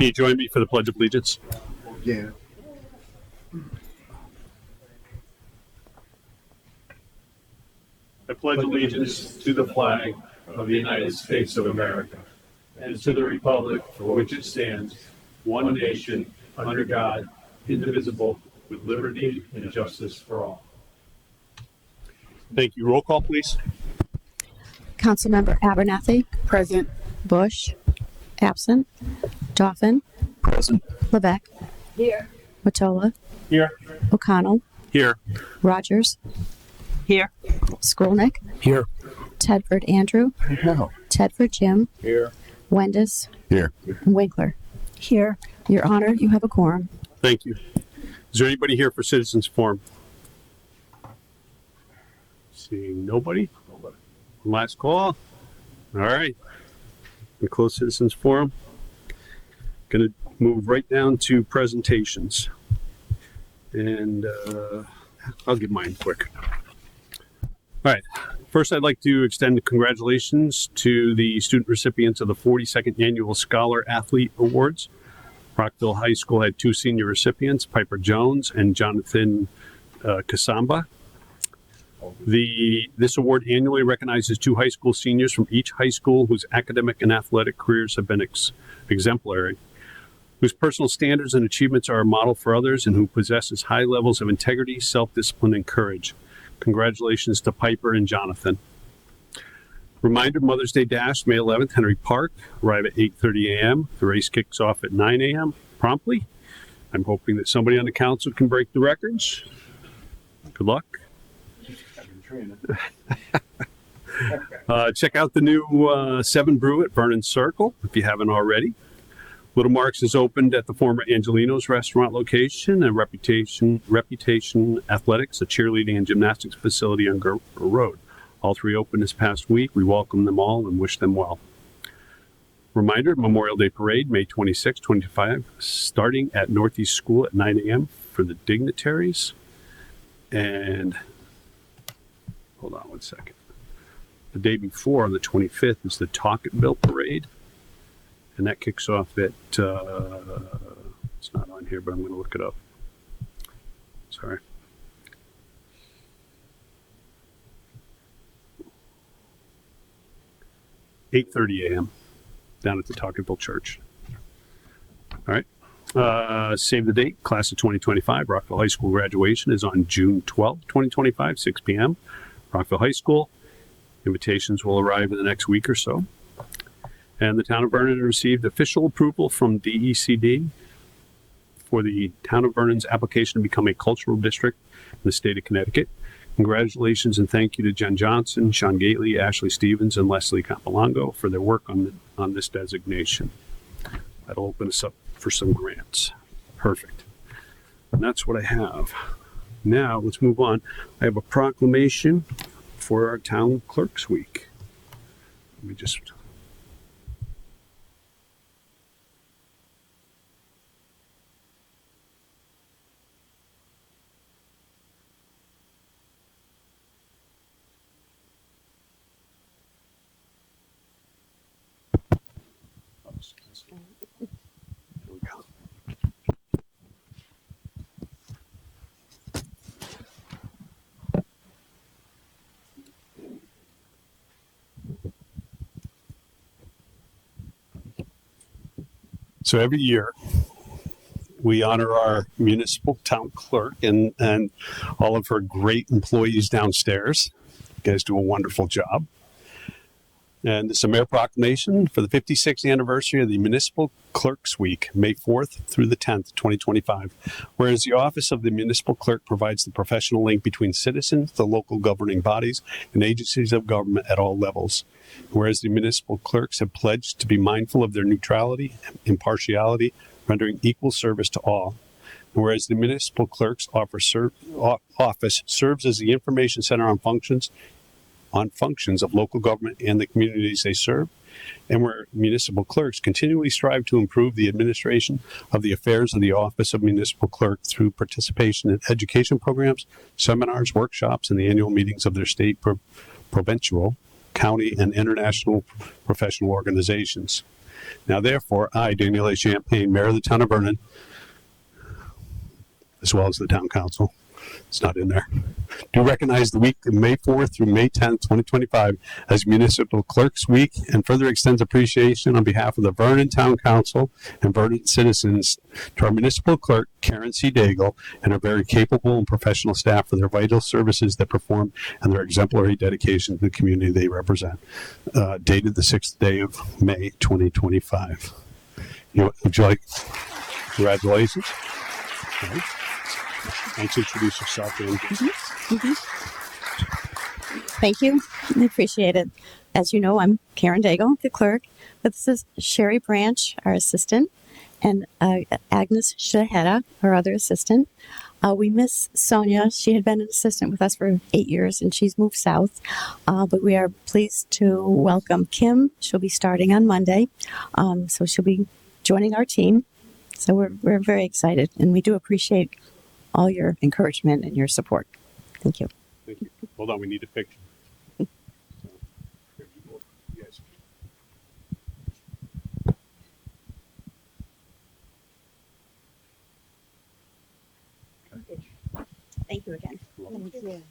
Can you join me for the Pledge of Allegiance? Yeah. I pledge allegiance to the flag of the United States of America and to the republic for which it stands, one nation, under God, indivisible, with liberty and justice for all. Thank you. Roll call, please. Councilmember Abernathy. Present. Bush. Absent. Dauphin. Present. Levesque. Here. Mottola. Here. O'Connell. Here. Rogers. Here. Skolnick. Here. Tedford Andrew. No. Tedford Jim. Here. Wendis. Here. Winkler. Here. Your Honor, you have a quorum. Thank you. Is there anybody here for Citizens Forum? Seeing nobody? Last call. All right. We close Citizens Forum. Going to move right down to presentations. And I'll give mine quick. All right. First, I'd like to extend congratulations to the student recipients of the 42nd Annual Scholar Athlete Awards. Rockville High School had two senior recipients, Piper Jones and Jonathan Kasamba. This award annually recognizes two high school seniors from each high school whose academic and athletic careers have been exemplary, whose personal standards and achievements are a model for others, and who possesses high levels of integrity, self-discipline, and courage. Congratulations to Piper and Jonathan. Reminder, Mother's Day Dash, May 11th, Henry Park. Arrive at 8:30 a.m. The race kicks off at 9 a.m. promptly. I'm hoping that somebody on the council can break the records. Good luck. Check out the new 7 Brew at Vernon Circle if you haven't already. Little Mark's is opened at the former Angelino's restaurant location, and Reputation Athletics, a cheerleading and gymnastics facility on Gerber Road. All three opened this past week. We welcome them all and wish them well. Reminder, Memorial Day Parade, May 26, 2025, starting at Northeast School at 9 a.m. for the dignitaries. And hold on one second. The day before, on the 25th, is the Talk It Bill Parade. And that kicks off at, it's not on here, but I'm going to look it up. Sorry. (8:30 a.m.) down at the Talkerville Church. All right. Save the date. Class of 2025. Rockville High School graduation is on June 12, 2025, 6 p.m. Rockville High School. Invitations will arrive in the next week or so. And the town of Vernon received official approval from DECD for the town of Vernon's application to become a cultural district in the state of Connecticut. Congratulations and thank you to Jen Johnson, Sean Gately, Ashley Stevens, and Leslie Campolongo for their work on this designation. That'll open us up for some grants. Perfect. And that's what I have. Now, let's move on. I have a proclamation for our town clerks week. Let me just... Here we go. So every year we honor our municipal town clerk and all of her great employees downstairs. You guys do a wonderful job. And it's a mayor proclamation for the 56th anniversary of the Municipal Clerks Week, May 4th through the 10th, 2025. Whereas the office of the municipal clerk provides the professional link between citizens, the local governing bodies, and agencies of government at all levels. Whereas the municipal clerks have pledged to be mindful of their neutrality, impartiality, rendering equal service to all. Whereas the municipal clerk's office serves as the information center on functions of local government and the communities they serve, and where municipal clerks continually strive to improve the administration of the affairs of the office of municipal clerk through participation in education programs, seminars, workshops, and the annual meetings of their state, provincial, county, and international professional organizations. Now, therefore, I, Daniel A. Champagne, Mayor of the Town of Vernon, as well as the Town Council, it's not in there, do recognize the week of May 4th through May 10th, 2025 as Municipal Clerks Week, and further extends appreciation on behalf of the Vernon Town Council and Vernon citizens to our Municipal Clerk, Karen C. Daigle, and our very capable and professional staff for their vital services that perform and their exemplary dedication to the community they represent. Dated the 6th day of May, 2025. Would you like, congratulations. Okay. Thanks. Introduce yourself. Thank you. I appreciate it. As you know, I'm Karen Daigle, the clerk. But this is Sherry Branch, our assistant, and Agnes Shaheda, our other assistant. We miss Sonia. She had been an assistant with us for 8 years, and she's moved south. But we are pleased to welcome Kim. She'll be starting on Monday, so she'll be joining our team. So we're very excited, and we do appreciate all your encouragement and your support. Thank you. Thank you. Hold on, we need a picture. So, here you go. You guys. Thank you again. Thank you.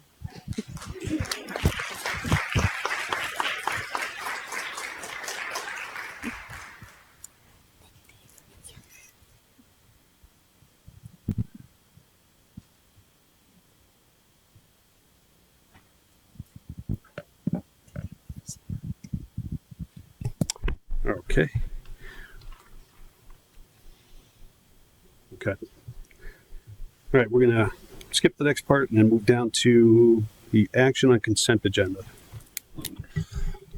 Okay. Okay. All right, we're going to skip the next part and then move down to the action on consent agenda.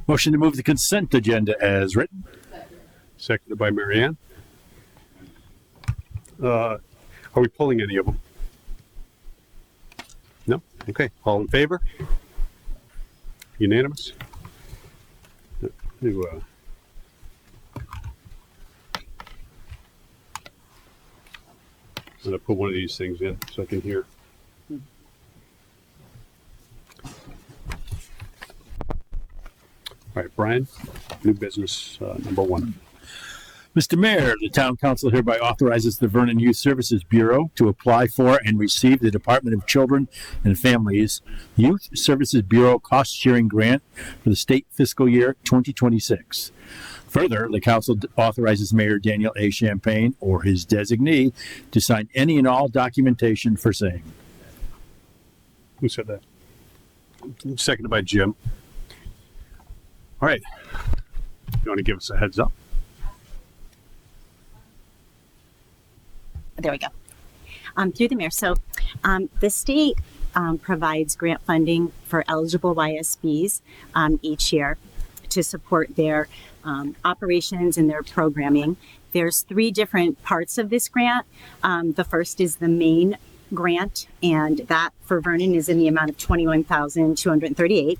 Motion to move the consent agenda as written. Seconded by Mary Ann. Are we pulling any of them? No? Okay. All in favor? Unanimous? I'm going to put one of these things in so I can hear. All right, Brian, new business number 1. Mr. Mayor, the Town Council hereby authorizes the Vernon Youth Services Bureau to apply for and receive the Department of Children and Families Youth Services Bureau Cost Sharing Grant for the state fiscal year 2026. Further, the council authorizes Mayor Daniel A. Champagne or his designee to sign any and all documentation for same. Who said that? Seconded by Jim. All right. You want to give us a heads up? There we go. Through the mayor. So the state provides grant funding for eligible YSBs each year to support their operations and their programming. There's 3 different parts of this grant. The first is the main grant, and that for Vernon is in the amount of $21,238.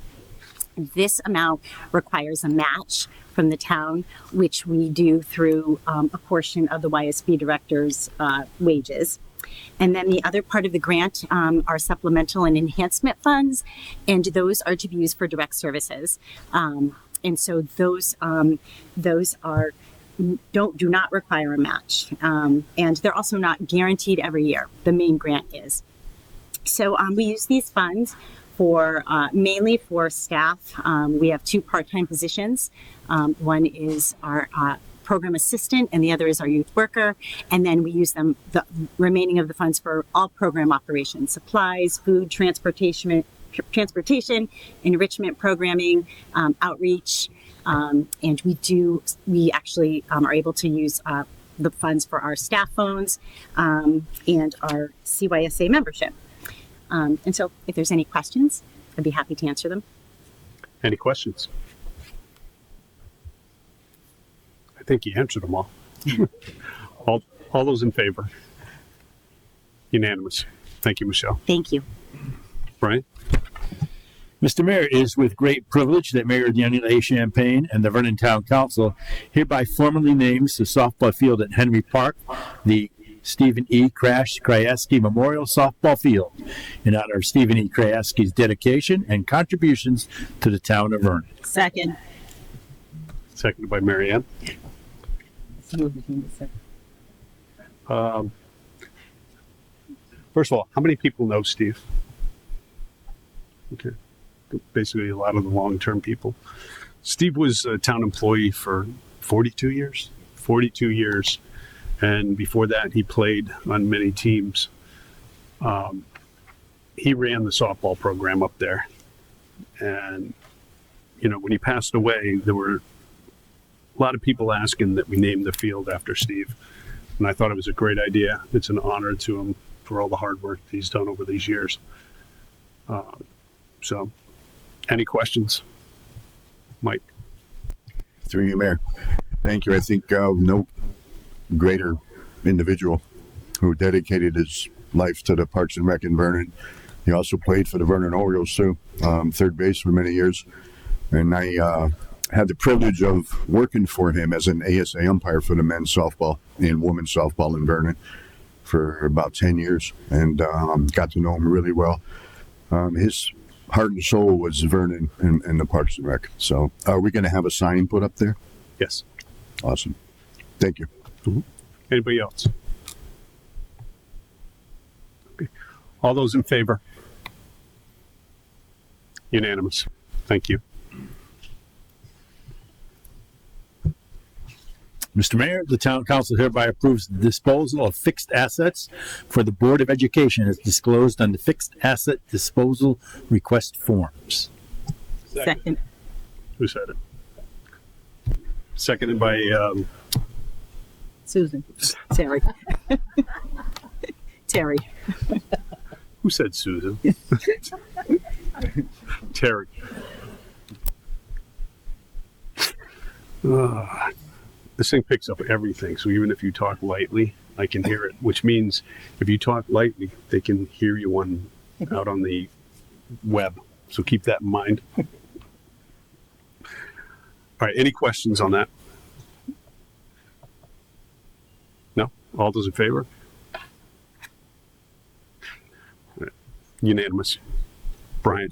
This amount requires a match from the town, which we do through a portion of the YSB director's wages. And then the other part of the grant are supplemental and enhancement funds, and those are to be used for direct services. And so those are do not require a match, and they're also not guaranteed every year. The main grant is. So we use these funds for mainly for staff. We have 2 part-time positions. One is our program assistant, and the other is our youth worker. And then we use the remaining of the funds for all program operations: supplies, food, transportation, enrichment programming, outreach, and we actually are able to use the funds for our staff phones and our CYSA membership. And so if there's any questions, I'd be happy to answer them. Any questions? I think you answered them all. all those in favor? Unanimous. Thank you, Michelle. Thank you. Brian? Mr. Mayor, it is with great privilege that Mayor Daniel A. Champagne and the Vernon Town Council hereby formally names the softball field at Henry Park the Stephen E. Krajewski Memorial Softball Field in honor of Stephen E. Krajewski's dedication and contributions to the town of Vernon. Second. Seconded by Mary Ann. First of all, how many people know Steve? Okay. Basically, a lot of the long-term people. Steve was a town employee for 42 years. 42 years. And before that, he played on many teams. He ran the softball program up there. And, you know, when he passed away, there were a lot of people asking that we name the field after Steve. And I thought it was a great idea. It's an honor to him for all the hard work he's done over these years. So, any questions? Mike? Through you, Mayor. Thank you. I think no greater individual who dedicated his life to the Parks and Rec in Vernon. He also played for the Vernon Orioles too, third base for many years. And I had the privilege of working for him as an ASA umpire for the men's softball and women's softball in Vernon for about 10 years, and got to know him really well. His heart and soul was Vernon and the Parks and Rec. So are we going to have a sign put up there? Yes. Awesome. Thank you. Mm-hmm. Anybody else? Okay. All those in favor? Unanimous. Thank you. Mr. Mayor, the town council hereby approves the disposal of fixed assets for the Board of Education as disclosed on the fixed asset disposal request forms. Second. Who said it? Seconded by Susan. Terry. Terry. who said Susan? Terry. This thing picks up everything, so even if you talk lightly, I can hear it, which means if you talk lightly, they can hear you out on the web. So keep that in mind. All right, any questions on that? No? All those in favor? All right. Unanimous. Brian.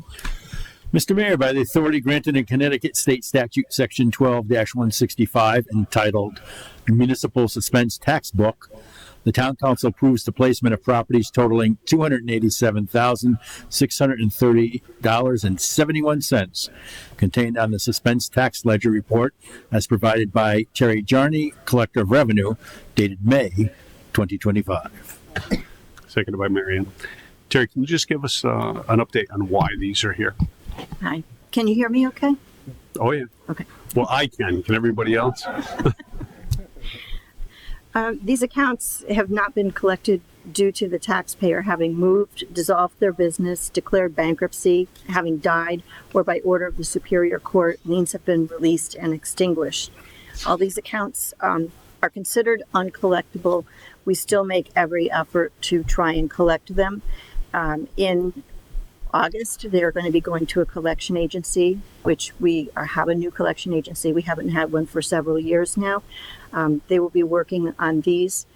Mr. Mayor, by the authority granted in Connecticut State Statute Section 12-165 entitled Municipal Suspense Tax Book, the Town Council approves the placement of properties totaling $287,630.71 contained on the Suspense Tax Ledger Report as provided by Terry Jarney, Collector of Revenue, dated May 2025. Seconded by Marianne. Terry, can you just give us an update on why these are here? Hi. Can you hear me okay? Oh, yeah. Okay. Well, I can. Can everybody else? These accounts have not been collected due to the taxpayer having moved, dissolved their business, declared bankruptcy, having died, or by order of the Superior Court, liens have been released and extinguished. All these accounts are considered uncollectible. We still make every effort to try and collect them. In August, they are going to be going to a collection agency, which we have a new collection agency. We haven't had one for several years now. They will be working on these.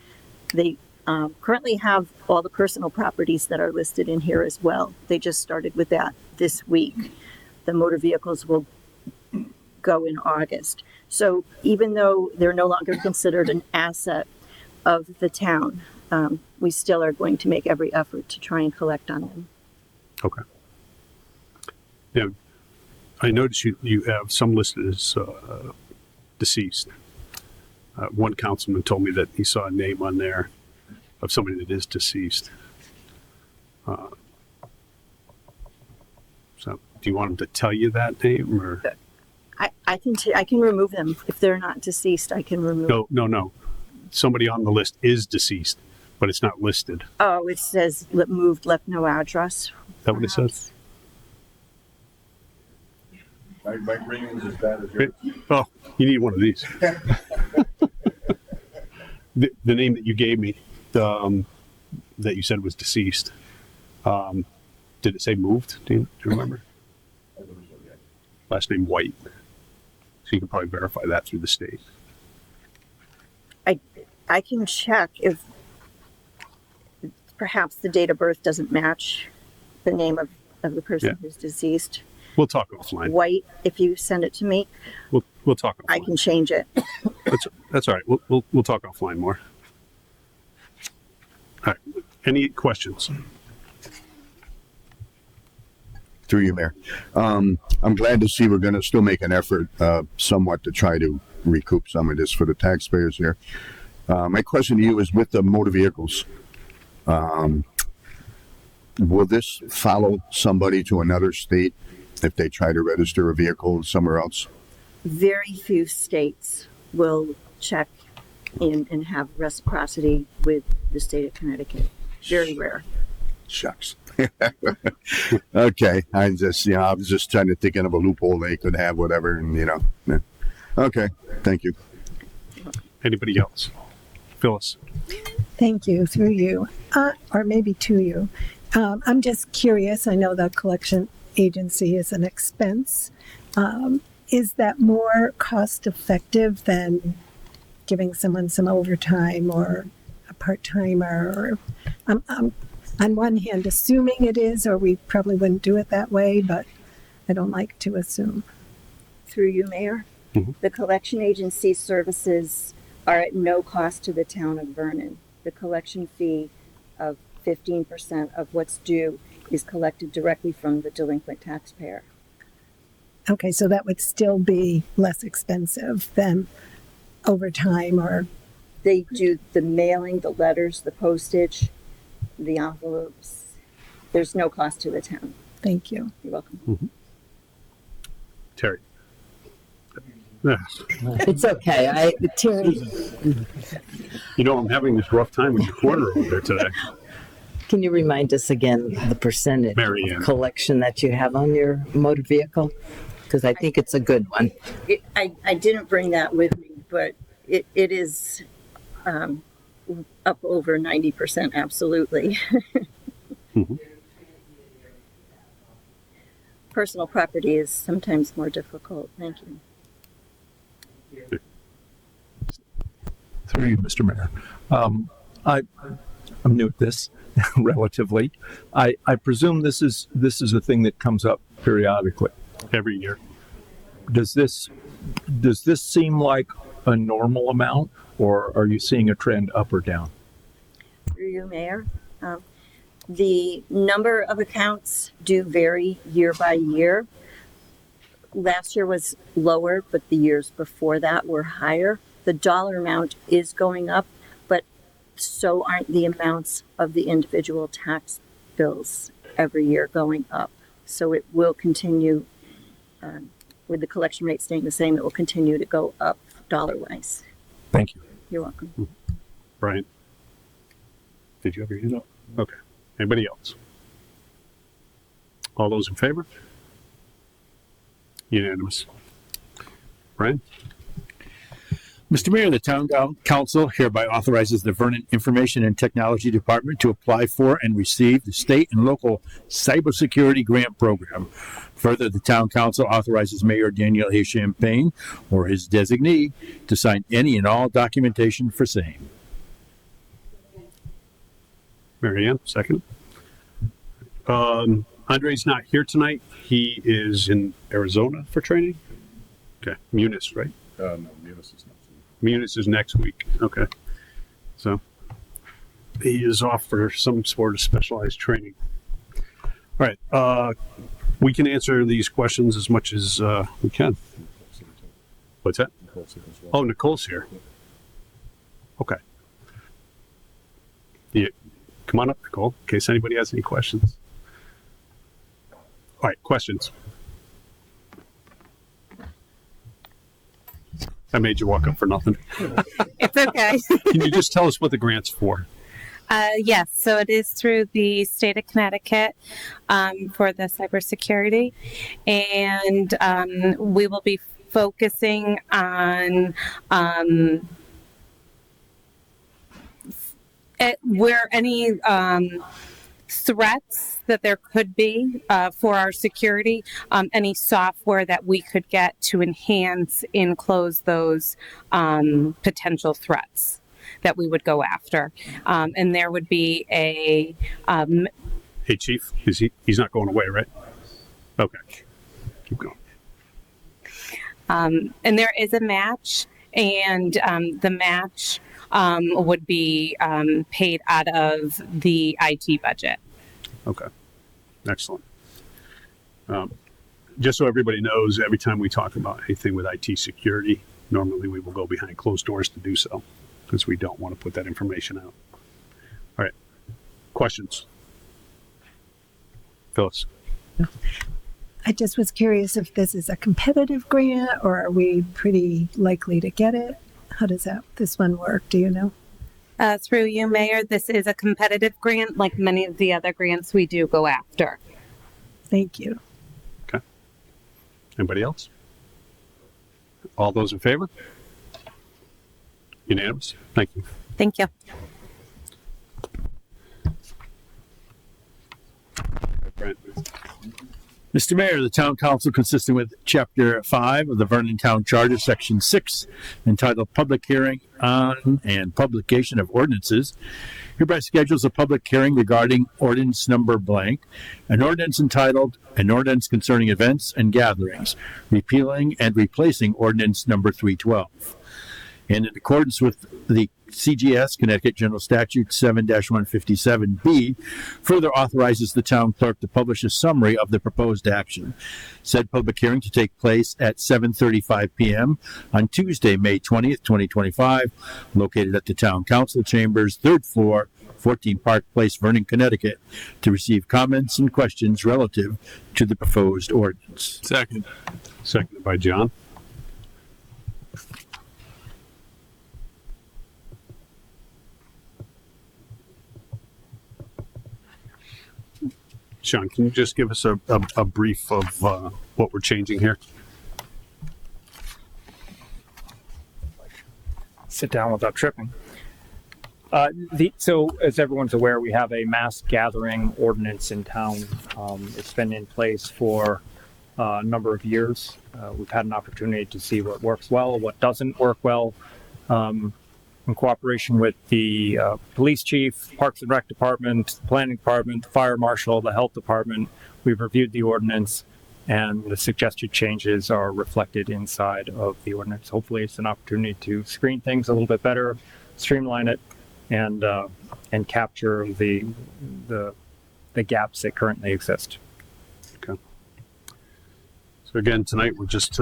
They currently have all the personal properties that are listed in here as well. They just started with that this week. The motor vehicles will go in August. So even though they're no longer considered an asset of the town, we still are going to make every effort to try and collect on them. Okay. Yeah, I noticed you have some listed as deceased. One councilman told me that he saw a name on there of somebody that is deceased. So, do you want him to tell you that name, or I can remove them if they're not deceased. I can remove. No. Somebody on the list is deceased, but it's not listed. Oh, it says moved, left no address. Is that what it says? My ring was as bad as yours. Oh, you need one of these. The name that you gave me, that you said was deceased, did it say moved? Do you remember? Last name White. So you can probably verify that through the state. I can check if perhaps the date of birth doesn't match the name of the person who's deceased. We'll talk offline. white. If you send it to me, We'll talk I offline. can change it. That's all right. We'll talk offline more. All right. Any questions? Through you, Mayor. I'm glad to see we're going to still make an effort somewhat to try to recoup some of this for the taxpayers here. My question to you is with the motor vehicles, will this follow somebody to another state if they try to register a vehicle somewhere else? Very few states will check in and have reciprocity with the state of Connecticut. Very rare. Shucks. Okay. I was just trying to think of a loophole they could have, whatever, and yeah. Okay. Thank you. Anybody else? Phyllis. Thank you, through you, or maybe to you. I'm just curious. I know the collection agency is an expense. Is that more cost effective than giving someone some overtime or a part timer? I'm on one hand assuming it is, or we probably wouldn't do it that way, but I don't like to assume. Through you, Mayor. Mm-hmm. The collection agency services are at no cost to the town of Vernon. The collection fee of 15% of what's due is collected directly from the delinquent taxpayer. Okay, so that would still be less expensive than overtime or, They do the mailing, the letters, the postage, the envelopes. There's no cost to the town. thank you. You're welcome. Terry. Yeah. It's okay. Terry, I'm having this rough time with your corner over there today. can you remind us again the percentage Mary Ann. of collection that you have on your motor vehicle? Because I think it's a good one. I didn't bring that with me, but it is up over 90%, absolutely. Mhm. Personal property is sometimes more difficult. Thank you. Through you, Mr. Mayor. I'm new at this, relatively. I presume this is a thing that comes up periodically. Every year. Does this seem like a normal amount, or are you seeing a trend up or down? Through you, Mayor. The number of accounts do vary year by year. Last year was lower, but the years before that were higher. The dollar amount is going up, but so aren't the amounts of the individual tax bills every year going up. So it will continue, with the collection rate staying the same, it will continue to go up dollar-wise. Thank you. You're welcome. Brian. Did you have your hand up? Okay. Anybody else? All those in favor? Unanimous. Brian? Mr. Mayor, the Town Council hereby authorizes the Vernon Information and Technology Department to apply for and receive the state and local cybersecurity grant program. Further, the Town Council authorizes Mayor Daniel A. Champagne or his designee to sign any and all documentation for same. Mary Ann, second. Andre's not here tonight. He is in Arizona for training. Okay. Munis, right? No, Munis is not. Munis is next week. Okay. So he is off for some sort of specialized training. All right. We can answer these questions as much as we can. What's that? Oh, Nicole's here. Okay. Yeah. Come on up, Nicole, in case anybody has any questions. All right, questions. I made you walk up for nothing. It's okay. Can you just tell us what the grant's for? Yes, so it is through the state of Connecticut for the cybersecurity, and we will be focusing on where any threats that there could be for our security, any software that we could get to enhance and close those potential threats that we would go after. And there would be a... Hey, Chief, he's not going away, right? Okay. Keep going. And there is a match, and the match would be paid out of the IT budget. Okay. Excellent. Just so everybody knows, every time we talk about anything with IT security, normally we will go behind closed doors to do so because we don't want to put that information out. All right. Questions? Phyllis? I just was curious if this is a competitive grant or are we pretty likely to get it? How does this one work? Do you know? Through you, Mayor, this is a competitive grant, like many of the other grants we do go after. Thank you. Okay. Anybody else? All those in favor? Unanimous? Thank you. Thank you. Brent. Mr. Mayor, the Town Council, consistent with Chapter 5 of the Vernon Town Charter, Section 6, entitled Public Hearing on and Publication of Ordinances, hereby schedules a public hearing regarding ordinance number blank, an ordinance entitled An Ordinance Concerning Events and Gatherings, repealing and replacing ordinance number 312. And in accordance with the CGS, Connecticut General Statute 7-157B, further authorizes the town clerk to publish a summary of the proposed action. Said public hearing to take place at 7:35 p.m. on Tuesday, May 20th, 2025, located at the Town Council Chambers, 3rd floor, 14 Park Place, Vernon, Connecticut, to receive comments and questions relative to the proposed ordinance. Second. Seconded by John. Sean, can you just give us a brief of what we're changing here? Sit down without tripping. So, as everyone's aware, we have a mass gathering ordinance in town. It's been in place for a number of years. We've had an opportunity to see what works well, what doesn't work well. In cooperation with the police chief, Parks and Rec department, the planning department, the fire marshal, the health department, we've reviewed the ordinance, and the suggested changes are reflected inside of the ordinance. Hopefully, it's an opportunity to screen things a little bit better, streamline it, and capture the gaps that currently exist. Okay. So again, tonight we're just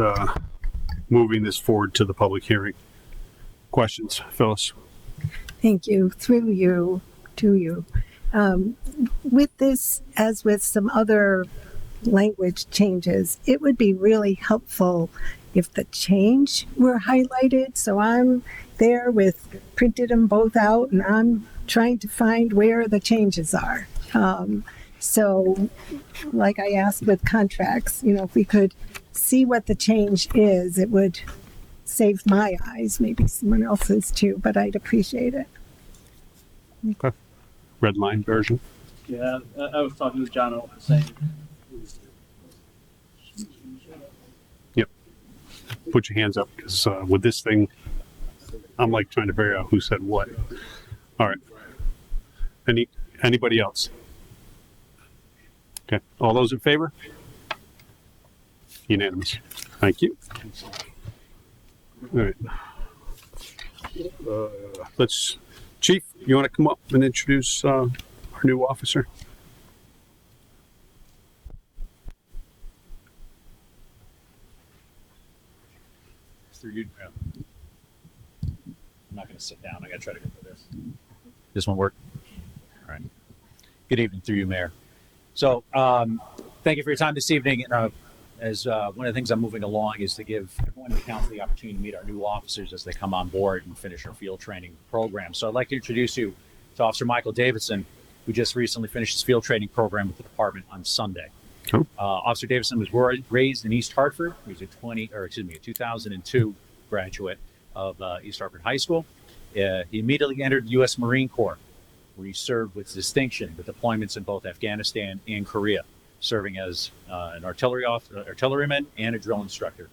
moving this forward to the public hearing. Questions, Phyllis? Thank you. Through you, to you. With this, as with some other language changes, it would be really helpful if the change were highlighted. So I'm there with, printed them both out, and I'm trying to find where the changes are. So like I asked with contracts, if we could see what the change is, it would save my eyes, maybe someone else's too, but I'd appreciate it. Okay. Red line version. Yeah, I was talking to John about the same. Yep. Put your hands up, because with this thing, I'm like trying to figure out who said what. All right. Anybody else? Okay. All those in favor? Unanimous. Thank you. All right. Chief, you want to come up and introduce our new officer? Through you. I'm not going to sit down. I got to try to go through this. This one work? All right. Good evening, through you, Mayor. So, thank you for your time this evening. As one of the things I'm moving along is to give everyone in the council the opportunity to meet our new officers as they come on board and finish our field training program. So I'd like to introduce you to Officer Michael Davidson, who just recently finished his field training program with the department on Sunday. Cool. Officer Davidson was raised in East Hartford. He was a 2002 graduate of East Hartford High School. He immediately entered the U.S. Marine Corps, where he served with distinction with deployments in both Afghanistan and Korea, serving as an artilleryman and a drill instructor.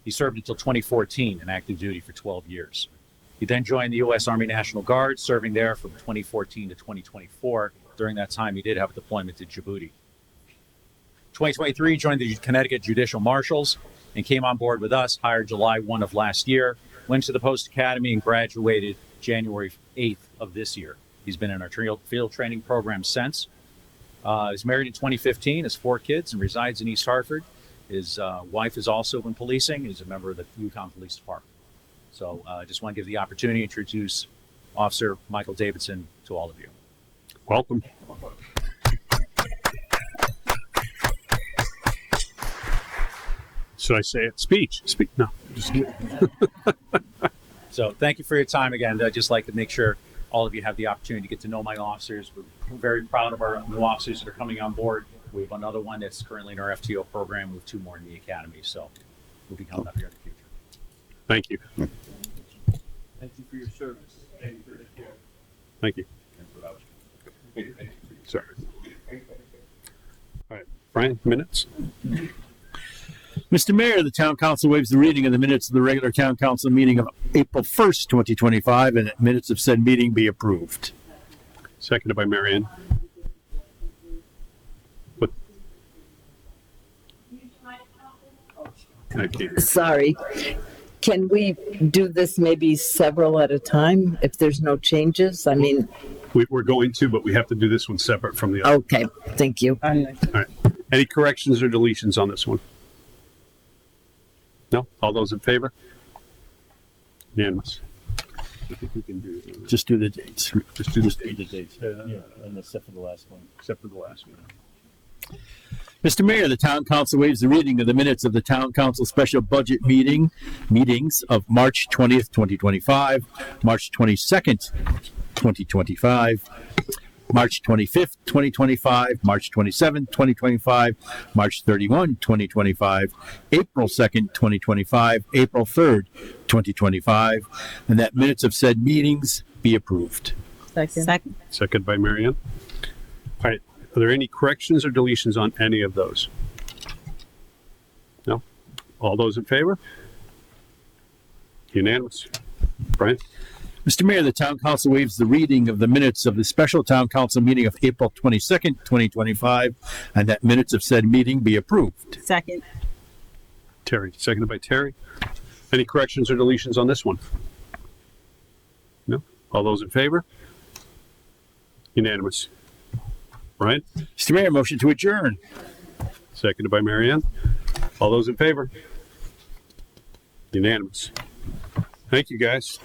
He served until 2014 in active duty for 12 years. He then joined the U.S. Army National Guard, serving there from 2014 to 2024. During that time, he did have a deployment to Djibouti. 2023, joined the Connecticut Judicial Marshals and came on board with us, hired July 1 of last year, went to the Post Academy and graduated January 8th of this year. He's been in our field training program since. He's married in 2015, has 4 kids, and resides in East Hartford. His wife is also in policing. He's a member of the Yukon Police Department. So I just want to give the opportunity to introduce Officer Michael Davidson to all of you. Welcome. Should I say it? Speech. Speak. No. Just So thank you for your time again. I'd just like to make sure all of you have the opportunity to get to know my officers. We're very proud of our new officers that are coming on board. We have another one that's currently in our FTO program with 2 more in the academy. So we'll be coming up here in the future. Thank you. Thank you for your service. Thank you for your care. Thank you. Sorry. All right, Brian, minutes. Mr. Mayor, the Town Council waives the reading of the minutes of the regular Town Council meeting of April 1st, 2025, and that minutes of said meeting be approved. Seconded by Marianne. What? Okay. Sorry. Can we do this maybe several at a time if there's no changes? I mean, We're going to, but we have to do this one separate from the other. okay, thank you. All right. Any corrections or deletions on this one? No? All those in favor? Unanimous. I think we can do Just do the dates. Just do this. the dates. And except for the last one. Except for the last one. Mr. Mayor, the Town Council waives the reading of the minutes of the Town Council special budget meetings of March 20th, 2025, March 22nd, 2025, March 25th, 2025, March 27th, 2025, March 31, 2025, April 2nd, 2025, April 3rd, 2025, and that minutes of said meetings be approved. Second. Second by Marianne. All right. Are there any corrections or deletions on any of those? No? All those in favor? Unanimous. Brian? Mr. Mayor, the Town Council waives the reading of the minutes of the special Town Council meeting of April 22nd, 2025, and that minutes of said meeting be approved. Second. Terry. Seconded by Terry. Any corrections or deletions on this one? No? All those in favor? Unanimous. Brian? Mr. Mayor, motion to adjourn. Seconded by Marianne. All those in favor? Unanimous. Thank you, guys.